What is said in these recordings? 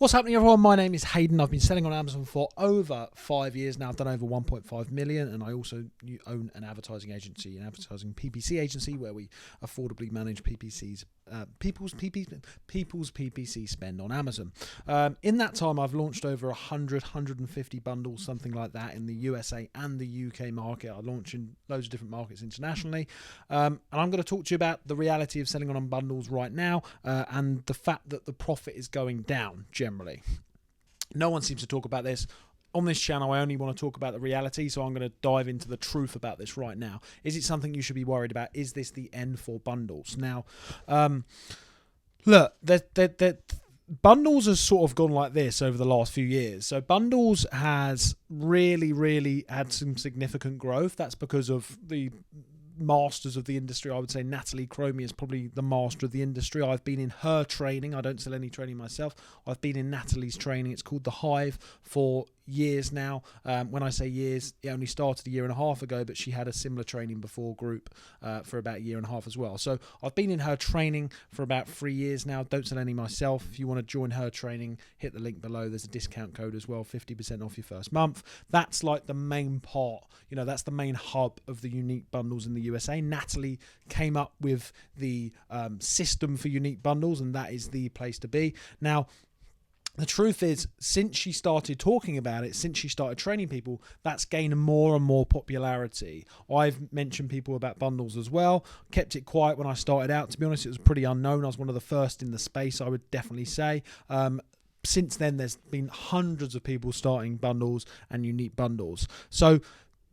What's happening, everyone? My name is Hayden. I've been selling on Amazon for over 5 years now. I've done over 1.5 million, and I also own an advertising agency, an advertising PPC agency, where we affordably manage PPCs, people's PPC spend on Amazon. In that time, I've launched over 150 bundles, something like that, in the USA and the UK market. I launch in loads of different markets internationally, and I'm going to talk to you about the reality of selling on bundles right now, and the fact that the profit is going down generally. No one seems to talk about this. On this channel, I only want to talk about the reality, so I'm going to dive into the truth about this right now. Is it something you should be worried about? Is this the end for bundles? Now, look, bundles has sort of gone like this over the last few years. So bundles has really had some significant growth. That's because of the masters of the industry. I would say Natalie Cromie is probably the master of the industry. I've been in her training. I don't sell any training myself. I've been in Natalie's training. It's called The Hive for years now. When I say years, it only started a year and a half ago, but she had a similar training before group for about a year and a half as well. So I've been in her training for about 3 years now. Don't sell any myself. If you want to join her training, hit the link below. There's a discount code as well, 50% off your first month. That's like the main part, that's the main hub of the unique bundles in the USA. Natalie came up with the system for unique bundles, and that is the place to be. Now, the truth is, since she started talking about it, since she started training people, that's gained more and more popularity. I've mentioned people about bundles as well. Kept it quiet when I started out. To be honest, it was pretty unknown. I was one of the first in the space, I would definitely say. Since then, there's been hundreds of people starting bundles and unique bundles. So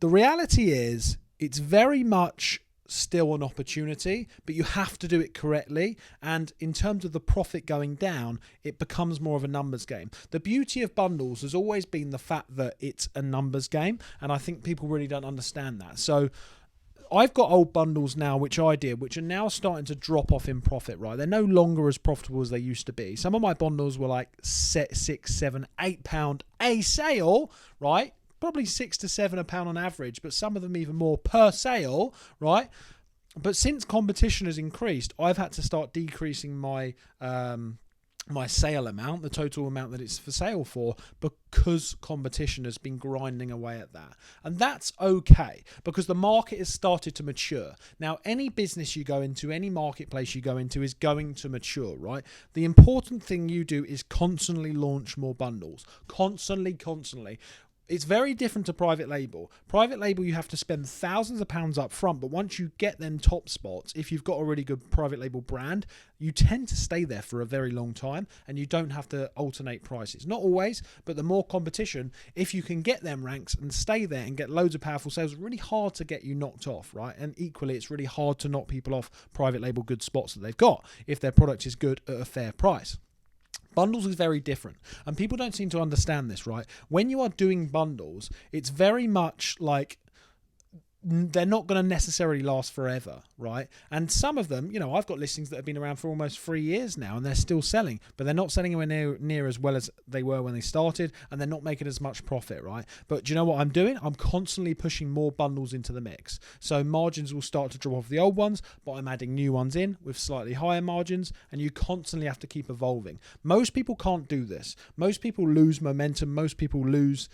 the reality is, it's very much still an opportunity, but you have to do it correctly. And in terms of the profit going down, it becomes more of a numbers game. The beauty of bundles has always been the fact that it's a numbers game, and I think people really don't understand that. So I've got old bundles now, which I did, which are now starting to drop off in profit, right? They're no longer as profitable as they used to be. Some of my bundles were like £6, £7, £8 a sale, right? Probably £6 to £7 a pound on average, but some of them even more per sale, right? But since competition has increased, I've had to start decreasing my my sale amount, the total amount that it's for sale for, because competition has been grinding away at that. And that's okay, because the market has started to mature. Now, any business you go into, any marketplace you go into is going to mature, right? The important thing you do is constantly launch more bundles. Constantly. It's very different to private label. Private label, you have to spend thousands of pounds up front, but once you get them top spots, if you've got a really good private label brand, you tend to stay there for a very long time, and you don't have to alternate prices. Not always, but the more competition, if you can get them ranks and stay there and get loads of powerful sales, it's really hard to get you knocked off, right? And equally, it's really hard to knock people off private label good spots that they've got if their product is good at a fair price. Bundles is very different, and people don't seem to understand this, right? When you are doing bundles, it's very much like they're not going to necessarily last forever, right? And some of them, I've got listings that have been around for almost 3 years now, and they're still selling, but they're not selling anywhere near as well as they were when they started, and they're not making as much profit, right? But do you know what I'm doing? I'm constantly pushing more bundles into the mix. So margins will start to drop off the old ones, but I'm adding new ones in with slightly higher margins, and you constantly have to keep evolving. Most people can't do this. Most people lose momentum. Most people lose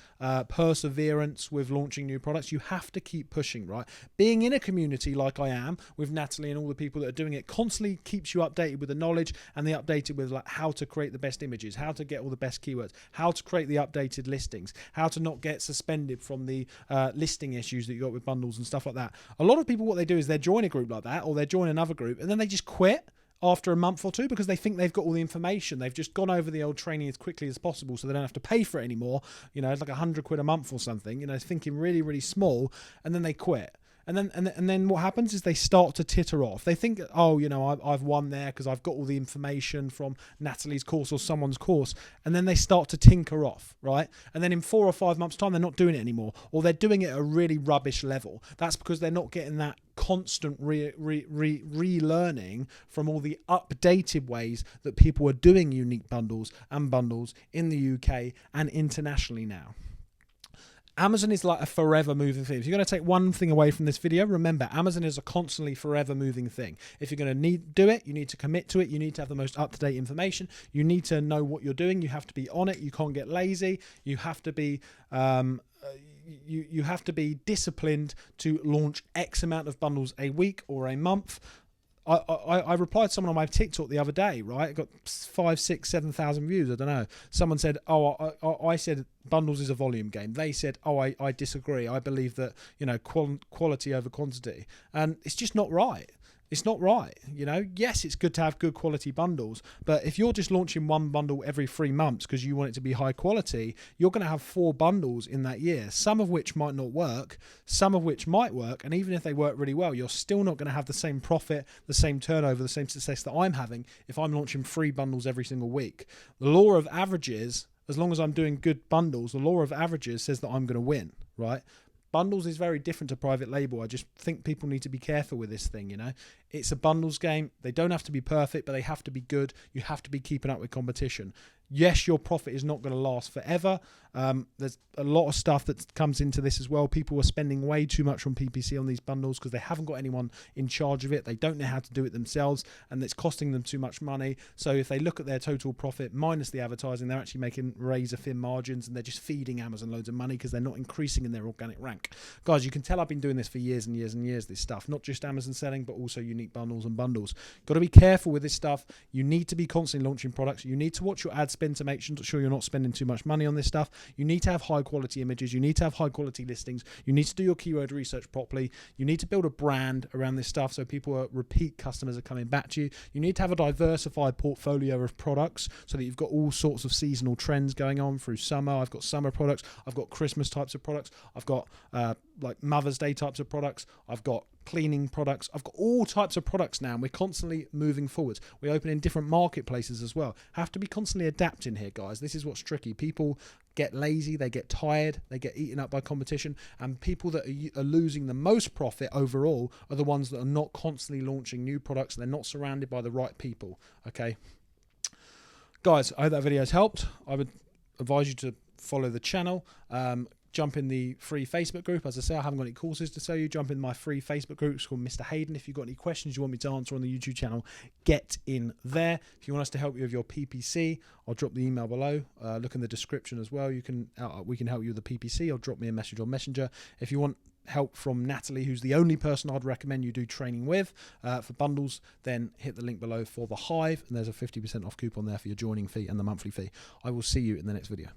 perseverance with launching new products. You have to keep pushing, right? Being in a community like I am with Natalie and all the people that are doing it constantly keeps you updated with the knowledge, and they updated with like how to create the best images, how to get all the best keywords, how to create the updated listings, how to not get suspended from the listing issues that you got with bundles and stuff like that. A lot of people, what they do is they join a group like that, or they join another group, and then they just quit after a month or two because they think they've got all the information. They've just gone over the old training as quickly as possible so they don't have to pay for it anymore. It's like £100 a month or something, thinking really small, and then they quit. And then what happens is they start to titter off. They think, I've won there because I've got all the information from Natalie's course or someone's course. And then they start to tinker off, right? And then in 4 or 5 months' time, they're not doing it anymore, or they're doing it at a really rubbish level. That's because they're not getting that constant relearning from all the updated ways that people are doing unique bundles and bundles in the UK and internationally now. Amazon is like a forever moving thing. If you're going to take one thing away from this video, remember Amazon is a constantly forever moving thing. If you're going to do it, you need to commit to it. You need to have the most up-to-date information. You need to know what you're doing. You have to be on it. You can't get lazy. You have to be you have to be disciplined to launch X amount of bundles a week or a month. I replied to someone on my TikTok the other day, right? It got 5, 6, 7,000 views. I don't know. Someone said, I said bundles is a volume game. They said, I disagree. I believe that, quality over quantity. And it's just not right. It's not right. Yes, it's good to have good quality bundles, but if you're just launching one bundle every 3 months because you want it to be high quality, you're going to have 4 bundles in that year, some of which might not work, some of which might work. And even if they work really well, you're still not going to have the same profit, the same turnover, the same success that I'm having if I'm launching 3 bundles every single week. The law of averages, as long as I'm doing good bundles, the law of averages says that I'm going to win, right? Bundles is very different to private label. I just think people need to be careful with this thing, It's a bundles game. They don't have to be perfect, but they have to be good. You have to be keeping up with competition. Yes, your profit is not going to last forever. There's a lot of stuff that comes into this as well. People are spending way too much on PPC on these bundles because they haven't got anyone in charge of it. They don't know how to do it themselves, and it's costing them too much money. So if they look at their total profit minus the advertising, they're actually making razor-thin margins, and they're just feeding Amazon loads of money because they're not increasing in their organic rank. Guys, you can tell I've been doing this for years and years and years, this stuff. Not just Amazon selling, but also unique bundles and bundles. Got to be careful with this stuff. You need to be constantly launching products. You need to watch your ad spend to make sure you're not spending too much money on this stuff. You need to have high quality images. You need to have high quality listings. You need to do your keyword research properly. You need to build a brand around this stuff so repeat customers are coming back to you. You need to have a diversified portfolio of products so that you've got all sorts of seasonal trends going on through summer. I've got summer products. I've got Christmas types of products. I've got like Mother's Day types of products. I've got cleaning products. I've got all types of products now, and we're constantly moving forwards. We open in different marketplaces as well. Have to be constantly adapting here, guys. This is what's tricky. People get lazy, they get tired, they get eaten up by competition, and people that are losing the most profit overall are the ones that are not constantly launching new products. They're not surrounded by the right people. Okay, guys, I hope that video has helped. I would advise you to follow the channel. Jump in the free Facebook group. As I say, I haven't got any courses to sell you. Jump in my free Facebook group. It's called Mr. Hayden. If you've got any questions you want me to answer on the YouTube channel, get in there. If you want us to help you with your PPC, I'll drop the email below. Look in the description as well. We can help you with the PPC, or drop me a message on Messenger. If you want help from Natalie, who's the only person I'd recommend you do training with for bundles, then hit the link below for the Hive, and there's a 50% off coupon there for your joining fee and the monthly fee. I will see you in the next video.